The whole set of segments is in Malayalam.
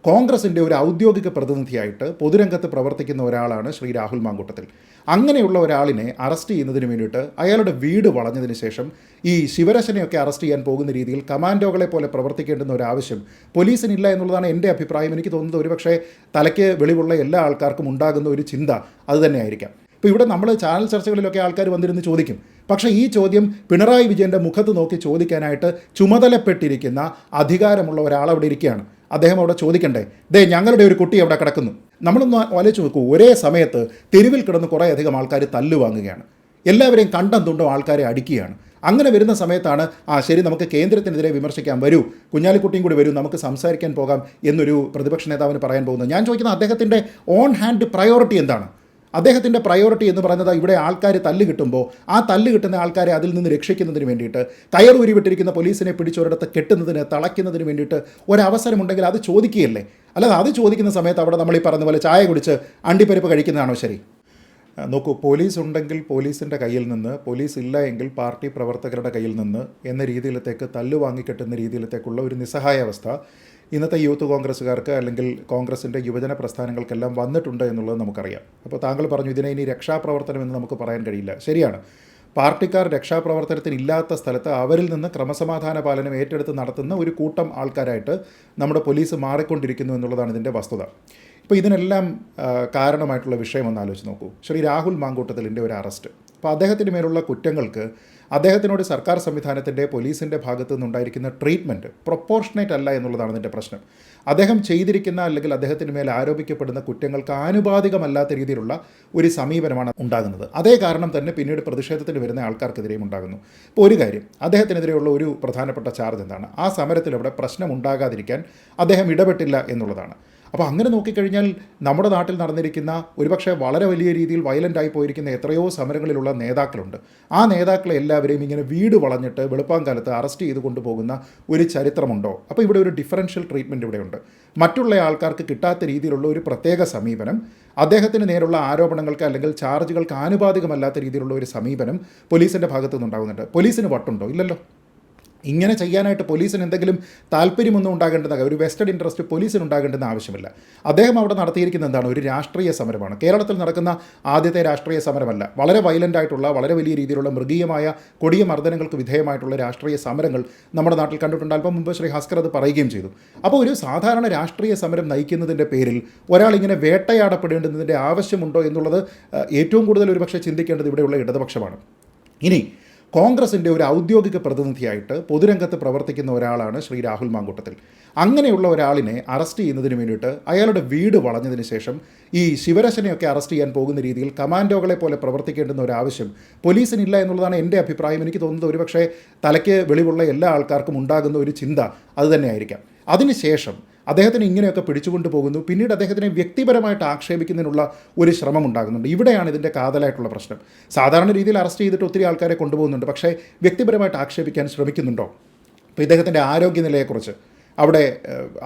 കോൺഗ്രസിൻ്റെ ഒരു ഔദ്യോഗിക പ്രതിനിധിയായിട്ട് പൊതുരംഗത്ത് പ്രവർത്തിക്കുന്ന ഒരാളാണ് ശ്രീ രാഹുൽ മാങ്കൂട്ടത്തിൽ. അങ്ങനെയുള്ള ഒരാളിനെ അറസ്റ്റ് ചെയ്യുന്നതിന് വേണ്ടിയിട്ട് അയാളുടെ വീട് വളഞ്ഞതിന് ശേഷം ഈ ശിവരശനെയൊക്കെ അറസ്റ്റ് ചെയ്യാൻ പോകുന്ന രീതിയിൽ കമാൻഡോകളെ പോലെ പ്രവർത്തിക്കേണ്ടുന്ന ഒരു ആവശ്യം പോലീസിനില്ല എന്നുള്ളതാണ് എൻ്റെ അഭിപ്രായം. എനിക്ക് തോന്നുന്നത് ഒരുപക്ഷെ തലയ്ക്ക് വെളിവുള്ള എല്ലാ ആൾക്കാർക്കും ഉണ്ടാകുന്ന ഒരു ചിന്ത അതുതന്നെയായിരിക്കാം. ഇപ്പോൾ ഇവിടെ നമ്മൾ ചാനൽ ചർച്ചകളിലൊക്കെ ആൾക്കാർ വന്നിരുന്ന് ചോദിക്കും. പക്ഷേ ഈ ചോദ്യം പിണറായി വിജയൻ്റെ മുഖത്ത് നോക്കി ചോദിക്കാനായിട്ട് ചുമതലപ്പെട്ടിരിക്കുന്ന അധികാരമുള്ള ഒരാളവിടെ ഇരിക്കുകയാണ്. അദ്ദേഹം അവിടെ ചോദിക്കണ്ടേ, ദേ ഞങ്ങളുടെ ഒരു കുട്ടി അവിടെ കിടക്കുന്നു. നമ്മളൊന്ന് ആലോചിച്ച് നോക്കൂ, ഒരേ സമയത്ത് തെരുവിൽ കിടന്ന് കുറേയധികം ആൾക്കാർ തല്ലുവാങ്ങുകയാണ്, എല്ലാവരെയും കണ്ടം തുണ്ടും ആൾക്കാരെ അടിക്കുകയാണ്. അങ്ങനെ വരുന്ന സമയത്താണ് ശരി നമുക്ക് കേന്ദ്രത്തിനെതിരെ വിമർശിക്കാൻ വരൂ, കുഞ്ഞാലിക്കുട്ടിയും കൂടി വരൂ, നമുക്ക് സംസാരിക്കാൻ പോകാം എന്നൊരു പ്രതിപക്ഷ നേതാവിന് പറയാൻ പോകുന്നത്. ഞാൻ ചോദിക്കുന്നത് അദ്ദേഹത്തിൻ്റെ ഓൺ ഹാൻഡ് പ്രയോറിറ്റി എന്താണ്? അദ്ദേഹത്തിൻ്റെ പ്രയോറിറ്റി എന്ന് പറയുന്നത് ഇവിടെ ആൾക്കാർ തല്ല് കിട്ടുമ്പോൾ ആ തല്ല് കിട്ടുന്ന ആൾക്കാരെ അതിൽ നിന്ന് രക്ഷിക്കുന്നതിന് വേണ്ടിയിട്ട് കയർ ഉരുവിട്ടിരിക്കുന്ന പോലീസിനെ പിടിച്ചൊരിടത്ത് കെട്ടുന്നതിന് തളയ്ക്കുന്നതിന് വേണ്ടിയിട്ട് ഒരവസരമുണ്ടെങ്കിൽ അത് ചോദിക്കുകയല്ലേ. അല്ലാതെ അത് ചോദിക്കുന്ന സമയത്ത് അവിടെ നമ്മൾ ഈ പറഞ്ഞ പോലെ ചായ കുടിച്ച് അണ്ടിപ്പരിപ്പ് കഴിക്കുന്നതാണോ ശരി? നോക്കൂ, പോലീസ് ഉണ്ടെങ്കിൽ പോലീസിൻ്റെ കയ്യിൽ നിന്ന്, പോലീസ് ഇല്ല എങ്കിൽ പാർട്ടി പ്രവർത്തകരുടെ കയ്യിൽ നിന്ന് എന്ന രീതിയിലത്തേക്ക് തല്ലു വാങ്ങിക്കെട്ടുന്ന രീതിയിലത്തേക്കുള്ള ഒരു നിസ്സഹായാവസ്ഥ ഇന്നത്തെ യൂത്ത് കോൺഗ്രസ്സുകാർക്ക് അല്ലെങ്കിൽ കോൺഗ്രസിൻ്റെ യുവജന പ്രസ്ഥാനങ്ങൾക്കെല്ലാം വന്നിട്ടുണ്ട് എന്നുള്ളത് നമുക്കറിയാം. അപ്പോൾ താങ്കൾ പറഞ്ഞു ഇതിനെ ഇനി രക്ഷാപ്രവർത്തനം എന്ന് നമുക്ക് പറയാൻ കഴിയില്ല. ശരിയാണ്, പാർട്ടിക്കാർ രക്ഷാപ്രവർത്തനത്തിന് ഇല്ലാത്ത സ്ഥലത്ത് അവരിൽ നിന്ന് ക്രമസമാധാന പാലനം ഏറ്റെടുത്ത് നടത്തുന്ന ഒരു കൂട്ടം ആൾക്കാരായിട്ട് നമ്മുടെ പോലീസ് മാറിക്കൊണ്ടിരിക്കുന്നു എന്നുള്ളതാണ് ഇതിൻ്റെ വസ്തുത. ഇപ്പോൾ ഇതിനെല്ലാം കാരണമായിട്ടുള്ള വിഷയം ഒന്ന് ആലോചിച്ച് നോക്കൂ. ശ്രീ രാഹുൽ മാങ്കൂട്ടത്തിലിൻ്റെ ഒരു അറസ്റ്റ്. അപ്പോൾ അദ്ദേഹത്തിന് മേലുള്ള കുറ്റങ്ങൾക്ക് അദ്ദേഹത്തിനോട് സർക്കാർ സംവിധാനത്തിൻ്റെ പോലീസിൻ്റെ ഭാഗത്തു നിന്നുണ്ടായിരിക്കുന്ന ട്രീറ്റ്മെൻറ്റ് പ്രൊപ്പോർഷനേറ്റ് അല്ല എന്നുള്ളതാണ് ഇതിൻ്റെ പ്രശ്നം. അദ്ദേഹം ചെയ്തിരിക്കുന്ന അല്ലെങ്കിൽ അദ്ദേഹത്തിന് മേൽ ആരോപിക്കപ്പെടുന്ന കുറ്റങ്ങൾക്ക് ആനുപാതികമല്ലാത്ത രീതിയിലുള്ള ഒരു സമീപനമാണ് ഉണ്ടാകുന്നത്. അതേ കാരണം തന്നെ പിന്നീട് പ്രതിഷേധത്തിന് വരുന്ന ആൾക്കാർക്കെതിരെയും ഉണ്ടാകുന്നു. ഇപ്പോൾ ഒരു കാര്യം, അദ്ദേഹത്തിനെതിരെയുള്ള ഒരു പ്രധാനപ്പെട്ട ചാർജ് എന്താണ്? ആ സമരത്തിലവിടെ പ്രശ്നം ഉണ്ടാകാതിരിക്കാൻ അദ്ദേഹം ഇടപെട്ടില്ല എന്നുള്ളതാണ്. അപ്പോൾ അങ്ങനെ നോക്കിക്കഴിഞ്ഞാൽ നമ്മുടെ നാട്ടിൽ നടന്നിരിക്കുന്ന ഒരുപക്ഷെ വളരെ വലിയ രീതിയിൽ വയലൻ്റായി പോയിരിക്കുന്ന എത്രയോ സമരങ്ങളിലുള്ള നേതാക്കളുണ്ട്. ആ നേതാക്കളെ എല്ലാവരെയും ഇങ്ങനെ വീട് വളഞ്ഞിട്ട് വെളുപ്പാങ്കാലത്ത് അറസ്റ്റ് ചെയ്ത് കൊണ്ടുപോകുന്ന ഒരു ചരിത്രമുണ്ടോ? അപ്പോൾ ഇവിടെ ഒരു ഡിഫറൻഷ്യൽ ട്രീറ്റ്മെൻറ്റ് ഇവിടെയുണ്ട്. മറ്റുള്ള ആൾക്കാർക്ക് കിട്ടാത്ത രീതിയിലുള്ള ഒരു പ്രത്യേക സമീപനം, അദ്ദേഹത്തിന് നേരുള്ള ആരോപണങ്ങൾക്ക് അല്ലെങ്കിൽ ചാർജുകൾക്ക് ആനുപാതികമല്ലാത്ത രീതിയിലുള്ള ഒരു സമീപനം പോലീസിൻ്റെ ഭാഗത്തു നിന്നുണ്ടാകുന്നുണ്ട്. പോലീസിന് വട്ടുണ്ടോ? ഇല്ലല്ലോ. ഇങ്ങനെ ചെയ്യാനായിട്ട് പോലീസിന് എന്തെങ്കിലും താല്പര്യമൊന്നും ഉണ്ടാകേണ്ടുന്ന, ഒരു വെസ്റ്റഡ് ഇൻട്രസ്റ്റ് പോലീസിന് ഉണ്ടാകേണ്ടുന്ന ആവശ്യമില്ല. അദ്ദേഹം അവിടെ നടത്തിയിരിക്കുന്ന എന്താണ്? ഒരു രാഷ്ട്രീയ സമരമാണ്. കേരളത്തിൽ നടക്കുന്ന ആദ്യത്തെ രാഷ്ട്രീയ സമരമല്ല. വളരെ വയലൻ്റായിട്ടുള്ള, വളരെ വലിയ രീതിയിലുള്ള മൃഗീയമായ കൊടിയ മർദ്ദനങ്ങൾക്ക് വിധേയമായിട്ടുള്ള രാഷ്ട്രീയ സമരങ്ങൾ നമ്മുടെ നാട്ടിൽ കണ്ടിട്ടുണ്ട്. അല്പം മുമ്പ് ശ്രീ ഹസ്കർ അത് പറയുകയും ചെയ്തു. അപ്പോൾ ഒരു സാധാരണ രാഷ്ട്രീയ സമരം നയിക്കുന്നതിൻ്റെ പേരിൽ ഒരാളിങ്ങനെ വേട്ടയാടപ്പെടേണ്ടതിൻ്റെ ആവശ്യമുണ്ടോ എന്നുള്ളത് ഏറ്റവും കൂടുതൽ ഒരുപക്ഷെ ചിന്തിക്കേണ്ടത് ഇവിടെയുള്ള ഇടതുപക്ഷമാണ്. ഇനി കോൺഗ്രസിൻ്റെ ഒരു ഔദ്യോഗിക പ്രതിനിധിയായിട്ട് പൊതുരംഗത്ത് പ്രവർത്തിക്കുന്ന ഒരാളാണ് ശ്രീ രാഹുൽ മാങ്കൂട്ടത്തിൽ. അങ്ങനെയുള്ള ഒരാളിനെ അറസ്റ്റ് ചെയ്യുന്നതിന് വേണ്ടിയിട്ട് അയാളുടെ വീട് വളഞ്ഞതിന് ശേഷം ഈ ശിവരശനെയൊക്കെ അറസ്റ്റ് ചെയ്യാൻ പോകുന്ന രീതിയിൽ കമാൻഡോകളെ പോലെ പ്രവർത്തിക്കേണ്ടുന്ന ഒരു ആവശ്യം പോലീസിനില്ല എന്നുള്ളതാണ് എൻ്റെ അഭിപ്രായം. എനിക്ക് തോന്നുന്നത് ഒരുപക്ഷെ തലയ്ക്ക് വെളിവുള്ള എല്ലാ ആൾക്കാർക്കും ഉണ്ടാകുന്ന ഒരു ചിന്ത അതുതന്നെയായിരിക്കാം. അതിനുശേഷം അദ്ദേഹത്തിന് ഇങ്ങനെയൊക്കെ പിടിച്ചുകൊണ്ട് പോകുന്നു. പിന്നീട് അദ്ദേഹത്തിനെ വ്യക്തിപരമായിട്ട് ആക്ഷേപിക്കുന്നതിനുള്ള ഒരു ശ്രമം ഉണ്ടാകുന്നുണ്ട്. ഇവിടെയാണ് ഇതിൻ്റെ കാതലായിട്ടുള്ള പ്രശ്നം. സാധാരണ രീതിയിൽ അറസ്റ്റ് ചെയ്തിട്ട് ഒത്തിരി ആൾക്കാരെ കൊണ്ടുപോകുന്നുണ്ട്, പക്ഷേ വ്യക്തിപരമായിട്ട് ആക്ഷേപിക്കാൻ ശ്രമിക്കുന്നുണ്ടോ? ഇപ്പോൾ ഇദ്ദേഹത്തിൻ്റെ ആരോഗ്യനിലയെക്കുറിച്ച് അവിടെ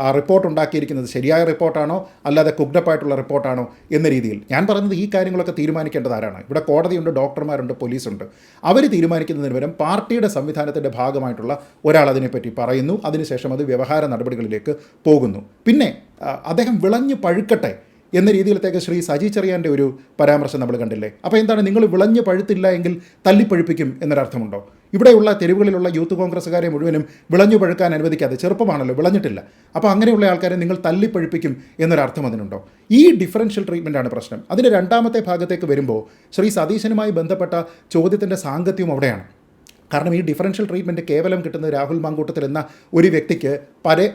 ആ റിപ്പോർട്ട് ഉണ്ടാക്കിയിരിക്കുന്നത് ശരിയായ റിപ്പോർട്ടാണോ അല്ലാതെ കുക്ഡപ്പായിട്ടുള്ള റിപ്പോർട്ടാണോ എന്ന രീതിയിൽ ഞാൻ പറയുന്നത് ഈ കാര്യങ്ങളൊക്കെ തീരുമാനിക്കേണ്ടത് ആരാണ്? ഇവിടെ കോടതിയുണ്ട്, ഡോക്ടർമാരുണ്ട്, പോലീസുണ്ട്. അവർ തീരുമാനിക്കുന്നതിന് പകരം പാർട്ടിയുടെ സംവിധാനത്തിൻ്റെ ഭാഗമായിട്ടുള്ള ഒരാൾ അതിനെപ്പറ്റി പറയുന്നു, അതിനുശേഷം അത് വ്യവഹാര നടപടികളിലേക്ക് പോകുന്നു. പിന്നെ അദ്ദേഹം വിളഞ്ഞു പഴുക്കട്ടെ എന്ന രീതിയിലത്തേക്ക് ശ്രീ സജി ചെറിയാൻ്റെ ഒരു പരാമർശം നമ്മൾ കണ്ടില്ലേ? അപ്പോൾ എന്താണ്, നിങ്ങൾ വിളഞ്ഞു പഴുത്തില്ല എങ്കിൽ തല്ലിപ്പഴുപ്പിക്കും എന്നൊരർത്ഥമുണ്ടോ? ഇവിടെയുള്ള തെരുവുകളിലുള്ള യൂത്ത് കോൺഗ്രസ്സുകാരെ മുഴുവനും വിളഞ്ഞു പഴുക്കാൻ അനുവദിക്കാതെ, ചെറുപ്പമാണല്ലോ, വിളഞ്ഞിട്ടില്ല, അപ്പോൾ അങ്ങനെയുള്ള ആൾക്കാരെ നിങ്ങൾ തല്ലിപ്പഴുപ്പിക്കും എന്നൊരർത്ഥം അതിനുണ്ടോ? ഈ ഡിഫറൻഷ്യൽ ട്രീറ്റ്മെൻറ്റാണ് പ്രശ്നം. അതിൻ്റെ രണ്ടാമത്തെ ഭാഗത്തേക്ക് വരുമ്പോൾ ശ്രീ സതീശനുമായി ബന്ധപ്പെട്ട ചോദ്യത്തിൻ്റെ സാങ്കത്യവും അവിടെയാണ്. കാരണം ഈ ഡിഫറൻഷ്യൽ ട്രീറ്റ്മെൻറ്റ് കേവലം കിട്ടുന്നത് രാഹുൽ മാങ്കൂട്ടത്തിൽ എന്ന ഒരു വ്യക്തിക്ക്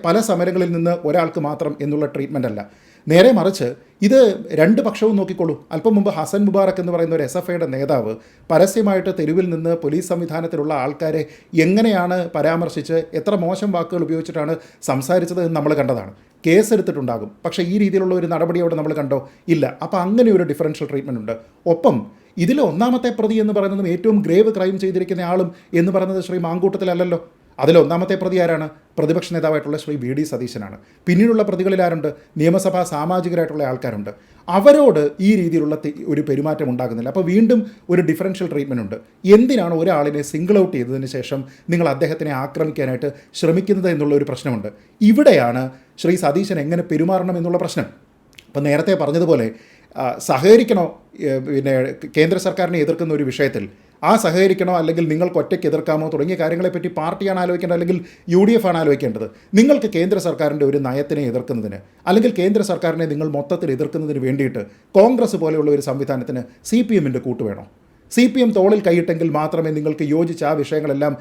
പല സമരങ്ങളിൽ നിന്ന് ഒരാൾക്ക് മാത്രം എന്നുള്ള ട്രീറ്റ്മെൻ്റ് അല്ല. നേരെ മറിച്ച് ഇത് രണ്ട് പക്ഷവും നോക്കിക്കോളൂ. അല്പം മുമ്പ് ഹസൻ മുബാറക്ക് എന്ന് പറയുന്ന ഒരു SFIയുടെ നേതാവ് പരസ്യമായിട്ട് തെരുവിൽ നിന്ന് പോലീസ് സംവിധാനത്തിലുള്ള ആൾക്കാരെ എങ്ങനെയാണ് പരാമർശിച്ച് എത്ര മോശം വാക്കുകൾ ഉപയോഗിച്ചിട്ടാണ് സംസാരിച്ചത് എന്ന് നമ്മൾ കണ്ടതാണ്. കേസെടുത്തിട്ടുണ്ടാകും, പക്ഷേ ഈ രീതിയിലുള്ള ഒരു നടപടി അവിടെ നമ്മൾ കണ്ടോ? ഇല്ല. അപ്പോൾ അങ്ങനെ ഒരു ഡിഫറൻഷ്യൽ ട്രീറ്റ്മെൻറ്റ് ഉണ്ട്. ഒപ്പം ഇതിൽ ഒന്നാമത്തെ പ്രതി എന്ന് പറയുന്നതും ഏറ്റവും ഗ്രേവ് ക്രൈം ചെയ്തിരിക്കുന്ന ആളും എന്ന് പറയുന്നത് ശ്രീ മാങ്കൂട്ടത്തിലല്ലല്ലോ. അതിലൊന്നാമത്തെ പ്രതി ആരാണ്? പ്രതിപക്ഷ നേതാവായിട്ടുള്ള ശ്രീ വി ഡി സതീശനാണ്. പിന്നീടുള്ള പ്രതികളിൽ ആരുണ്ട്? നിയമസഭാ സാമാജികരായിട്ടുള്ള ആൾക്കാരുണ്ട്. അവരോട് ഈ രീതിയിലുള്ള ഒരു പെരുമാറ്റം ഉണ്ടാകുന്നില്ല. അപ്പോൾ വീണ്ടും ഒരു ഡിഫറൻഷ്യൽ ട്രീറ്റ്മെൻറ്റ് ഉണ്ട്. എന്തിനാണ് ഒരാളിനെ സിംഗിൾ ഔട്ട് ചെയ്തതിന് ശേഷം നിങ്ങൾ അദ്ദേഹത്തിനെ ആക്രമിക്കാനായിട്ട് ശ്രമിക്കുന്നത് എന്നുള്ള ഒരു പ്രശ്നമുണ്ട്. ഇവിടെയാണ് ശ്രീ സതീശൻ എങ്ങനെ പെരുമാറണം എന്നുള്ള പ്രശ്നം. അപ്പോൾ നേരത്തെ പറഞ്ഞതുപോലെ സഹകരിക്കണോ പിന്നെ കേന്ദ്ര സർക്കാരിനെ എതിർക്കുന്ന ഒരു വിഷയത്തിൽ സഹകരിക്കണോ അല്ലെങ്കിൽ നിങ്ങൾക്ക് ഒറ്റയ്ക്ക് എതിർക്കാമോ തുടങ്ങിയ കാര്യങ്ങളെപ്പറ്റി പാർട്ടിയാണ് ആലോചിക്കേണ്ടത്, അല്ലെങ്കിൽ UDF ആണ് ആലോചിക്കേണ്ടത്. നിങ്ങൾക്ക് കേന്ദ്ര സർക്കാരിൻ്റെ ഒരു നയത്തിനെ എതിർക്കുന്നതിന് അല്ലെങ്കിൽ കേന്ദ്ര സർക്കാരിനെ നിങ്ങൾ മൊത്തത്തിൽ എതിർക്കുന്നതിന് വേണ്ടിയിട്ട് കോൺഗ്രസ് പോലെയുള്ള ഒരു സംവിധാനത്തിന് CPMൻ്റെ കൂട്ടുവേണോ? CPM തോളിൽ കൈയിട്ടെങ്കിൽ മാത്രമേ നിങ്ങൾക്ക് യോജിച്ച ആ വിഷയങ്ങളെല്ലാം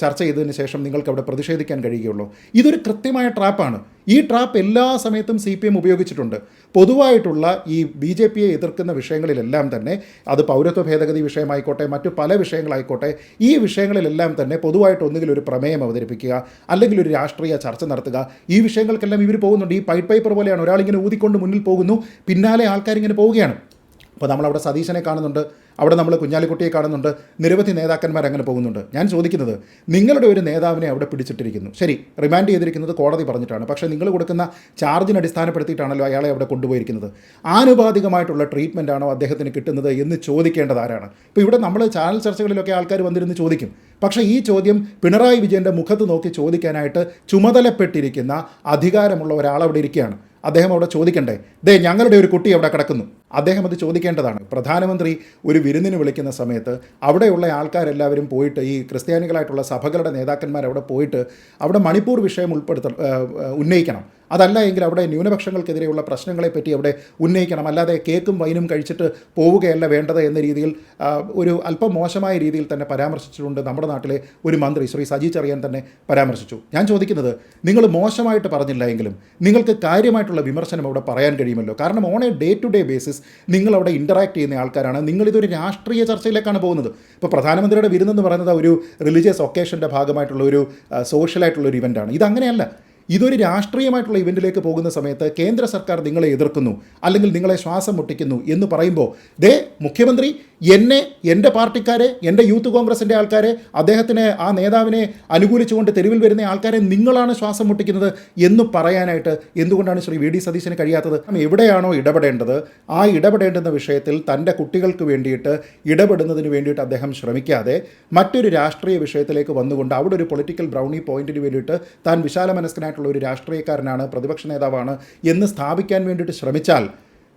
ചർച്ച ചെയ്തതിന് ശേഷം നിങ്ങൾക്ക് അവിടെ പ്രതിഷേധിക്കാൻ കഴിയുകയുള്ളൂ. ഇതൊരു കൃത്യമായ ട്രാപ്പാണ്. ഈ ട്രാപ്പ് എല്ലാ സമയത്തും CPM ഉപയോഗിച്ചിട്ടുണ്ട്. പൊതുവായിട്ടുള്ള ഈ BJPയെ എതിർക്കുന്ന വിഷയങ്ങളിലെല്ലാം തന്നെ, അത് പൗരത്വ ഭേദഗതി വിഷയമായിക്കോട്ടെ, മറ്റു പല വിഷയങ്ങളായിക്കോട്ടെ, ഈ വിഷയങ്ങളിലെല്ലാം തന്നെ പൊതുവായിട്ട് ഒന്നുകിൽ ഒരു പ്രമേയം അവതരിപ്പിക്കുക, അല്ലെങ്കിൽ ഒരു രാഷ്ട്രീയ ചർച്ച നടത്തുക. ഈ വിഷയങ്ങൾക്കെല്ലാം ഇവർ പോകുന്നുണ്ട്. ഈ പൈറ്റ് പേപ്പർ പോലെയാണ്, ഒരാളിങ്ങനെ ഊതിക്കൊണ്ട് മുന്നിൽ പോകുന്നു, പിന്നാലെ ആൾക്കാരിങ്ങനെ പോവുകയാണ്. അപ്പോൾ നമ്മളവിടെ സതീശനെ കാണുന്നുണ്ട്, അവിടെ നമ്മൾ കുഞ്ഞാലിക്കുട്ടിയെ കാണുന്നുണ്ട്, നിരവധി നേതാക്കന്മാർ അങ്ങനെ പോകുന്നുണ്ട്. ഞാൻ ചോദിക്കുന്നത്, നിങ്ങളുടെ ഒരു നേതാവിനെ അവിടെ പിടിച്ചിട്ടിരിക്കുന്നു, ശരി, റിമാൻഡ് ചെയ്തിരിക്കുന്നത് കോടതി പറഞ്ഞിട്ടാണ്, പക്ഷേ നിങ്ങൾ കൊടുക്കുന്ന ചാർജിന് അടിസ്ഥാനപ്പെടുത്തിയിട്ടാണല്ലോ അയാളെ അവിടെ കൊണ്ടുപോയിരിക്കുന്നത്. ആനുപാതികമായിട്ടുള്ള ട്രീറ്റ്മെൻ്റ് ആണോ അദ്ദേഹത്തിന് കിട്ടുന്നത് എന്ന് ചോദിക്കേണ്ടത് ആരാണ്? ഇപ്പോൾ ഇവിടെ നമ്മൾ ചാനൽ ചർച്ചകളിലൊക്കെ ആൾക്കാർ വന്നിരുന്ന് ചോദിക്കും. പക്ഷേ ഈ ചോദ്യം പിണറായി വിജയൻ്റെ മുഖത്ത് നോക്കി ചോദിക്കാനായിട്ട് ചുമതലപ്പെട്ടിരിക്കുന്ന അധികാരമുള്ള ഒരാളവിടെ ഇരിക്കുകയാണ്. അദ്ദേഹം അവിടെ ചോദിക്കണ്ടേ? ഞങ്ങളുടെ ഒരു കുട്ടി അവിടെ കിടക്കുന്നു. അദ്ദേഹം അത് ചോദിക്കേണ്ടതാണ്. പ്രധാനമന്ത്രി ഒരു വിരുന്നിന് വിളിക്കുന്ന സമയത്ത് അവിടെയുള്ള ആൾക്കാരെല്ലാവരും പോയിട്ട്, ഈ ക്രിസ്ത്യാനികളായിട്ടുള്ള സഭകളുടെ നേതാക്കന്മാർ അവിടെ പോയിട്ട് അവിടെ മണിപ്പൂർ വിഷയം ഉന്നയിക്കണം. അതല്ല എങ്കിൽ അവിടെ ന്യൂനപക്ഷങ്ങൾക്കെതിരെയുള്ള പ്രശ്നങ്ങളെപ്പറ്റി അവിടെ ഉന്നയിക്കണം. അല്ലാതെ കേക്കും വൈനും കഴിച്ചിട്ട് പോവുകയല്ല വേണ്ടത് എന്ന രീതിയിൽ ഒരു അല്പം മോശമായ രീതിയിൽ തന്നെ പരാമർശിച്ചിട്ടുണ്ട് നമ്മുടെ നാട്ടിലെ ഒരു മന്ത്രി ശ്രീ സജി ചെറിയാൻ തന്നെ പരാമർശിച്ചു. ഞാൻ ചോദിക്കുന്നത്, നിങ്ങൾ മോശമായിട്ട് പറഞ്ഞില്ല എങ്കിലും നിങ്ങൾക്ക് കാര്യമായിട്ടുള്ള വിമർശനം അവിടെ പറയാൻ കഴിയുമല്ലോ. കാരണം on a day to day basis നിങ്ങളവിടെ ഇൻ്ററാക്ട് ചെയ്യുന്ന ആൾക്കാരാണ്. നിങ്ങളിതൊരു രാഷ്ട്രീയ ചർച്ചയിലേക്കാണ് പോകുന്നത്. ഇപ്പോൾ പ്രധാനമന്ത്രിയുടെ വിരുന്നെന്ന് പറയുന്നത് ഒരു റിലീജിയസ് ഒക്കേഷൻ്റെ ഭാഗമായിട്ടുള്ള ഒരു സോഷ്യലായിട്ടുള്ള ഒരു ഇവൻ്റാണ്. ഇതങ്ങനെയല്ല. ഇതൊരു രാഷ്ട്രീയമായിട്ടുള്ള ഇവൻറ്റിലേക്ക് പോകുന്ന സമയത്ത് കേന്ദ്ര സർക്കാർ നിങ്ങളെ എതിർക്കുന്നു, അല്ലെങ്കിൽ നിങ്ങളെ ശ്വാസം മുട്ടിക്കുന്നു എന്ന് പറയുമ്പോൾ, മുഖ്യമന്ത്രി എൻ്റെ പാർട്ടിക്കാരെ, എൻ്റെ യൂത്ത് കോൺഗ്രസിൻ്റെ ആൾക്കാരെ, അദ്ദേഹത്തിന് ആ നേതാവിനെ അനുകൂലിച്ചുകൊണ്ട് തെരുവിൽ വരുന്ന ആൾക്കാരെ നിങ്ങളാണ് ശ്വാസം മുട്ടിക്കുന്നത് എന്ന് പറയാനായിട്ട് എന്തുകൊണ്ടാണ് ശ്രീ വി ഡി സതീശന് കഴിയാത്തത്? എവിടെയാണോ ഇടപെടേണ്ടത് ആ ഇടപെടേണ്ടുന്ന വിഷയത്തിൽ തൻ്റെ കുട്ടികൾക്ക് വേണ്ടിയിട്ട് ഇടപെടുന്നതിന് വേണ്ടിയിട്ട് അദ്ദേഹം ശ്രമിക്കാതെ മറ്റൊരു രാഷ്ട്രീയ വിഷയത്തിലേക്ക് വന്നുകൊണ്ട് അവിടെ ഒരു പൊളിറ്റിക്കൽ ബ്രൗണി പോയിന്റിന് വേണ്ടിയിട്ട് താൻ വിശാല മനസ്കനായിട്ടുള്ള ഒരു രാഷ്ട്രീയക്കാരനാണ്, പ്രതിപക്ഷ നേതാവാണ് എന്ന് സ്ഥാപിക്കാൻ വേണ്ടിയിട്ട് ശ്രമിച്ചാൽ,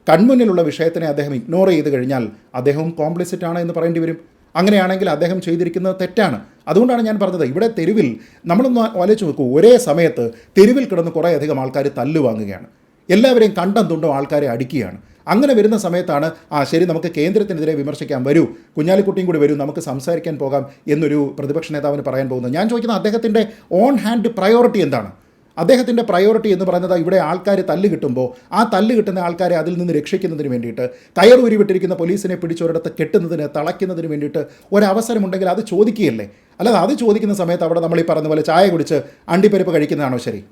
കൺമുന്നിലുള്ള വിഷയത്തിനെ അദ്ദേഹം ഇഗ്നോർ ചെയ്ത് കഴിഞ്ഞാൽ അദ്ദേഹവും കോംപ്ലിസിറ്റ് ആണ് എന്ന് പറയേണ്ടി വരും. അങ്ങനെയാണെങ്കിൽ അദ്ദേഹം ചെയ്തിരിക്കുന്നത് തെറ്റാണ്. അതുകൊണ്ടാണ് ഞാൻ പറഞ്ഞത്, ഇവിടെ തെരുവിൽ നമ്മളൊന്ന് ആലോചിച്ച് നോക്കൂ, ഒരേ സമയത്ത് തെരുവിൽ കിടന്ന് കുറേയധികം ആൾക്കാർ തല്ലുവാങ്ങുകയാണ്, എല്ലാവരെയും കണ്ടം തുണ്ടോ ആൾക്കാരെ അടിക്കുകയാണ്. അങ്ങനെ വരുന്ന സമയത്താണ് ശരി, നമുക്ക് കേന്ദ്രത്തിനെതിരെ വിമർശിക്കാം, വരൂ, കുഞ്ഞാലിക്കുട്ടിയും കൂടി വരൂ, നമുക്ക് സംസാരിക്കാൻ പോകാം എന്നൊരു പ്രതിപക്ഷ നേതാവിന് പറയാൻ പോകുന്നത്. ഞാൻ ചോദിക്കുന്നത്, അദ്ദേഹത്തിൻ്റെ ഓൺ ഹാൻഡ് പ്രയോറിറ്റി എന്താണ്? അദ്ദേഹത്തിൻ്റെ പ്രയോറിറ്റി എന്ന് പറയുന്നത് ഇവിടെ ആൾക്കാർ തല്ല് കിട്ടുമ്പോൾ ആ തല്ല് കിട്ടുന്ന ആൾക്കാരെ അതിൽ നിന്ന് രക്ഷിക്കുന്നതിന് വേണ്ടിയിട്ട്, കയറൂരി വിട്ടിരിക്കുന്ന പോലീസിനെ പിടിച്ചൊരിടത്ത് കെട്ടുന്നതിന്, തളയ്ക്കുന്നതിന് വേണ്ടിയിട്ട് ഒരവസരമുണ്ടെങ്കിൽ അത് ചോദിക്കുകയല്ലേ? അല്ലാതെ അത് ചോദിക്കുന്ന സമയത്ത് അവിടെ നമ്മൾ ഈ പറഞ്ഞ പോലെ ചായ കുടിച്ച് അണ്ടിപ്പരിപ്പ് കഴിക്കുന്നതാണോ ശരി?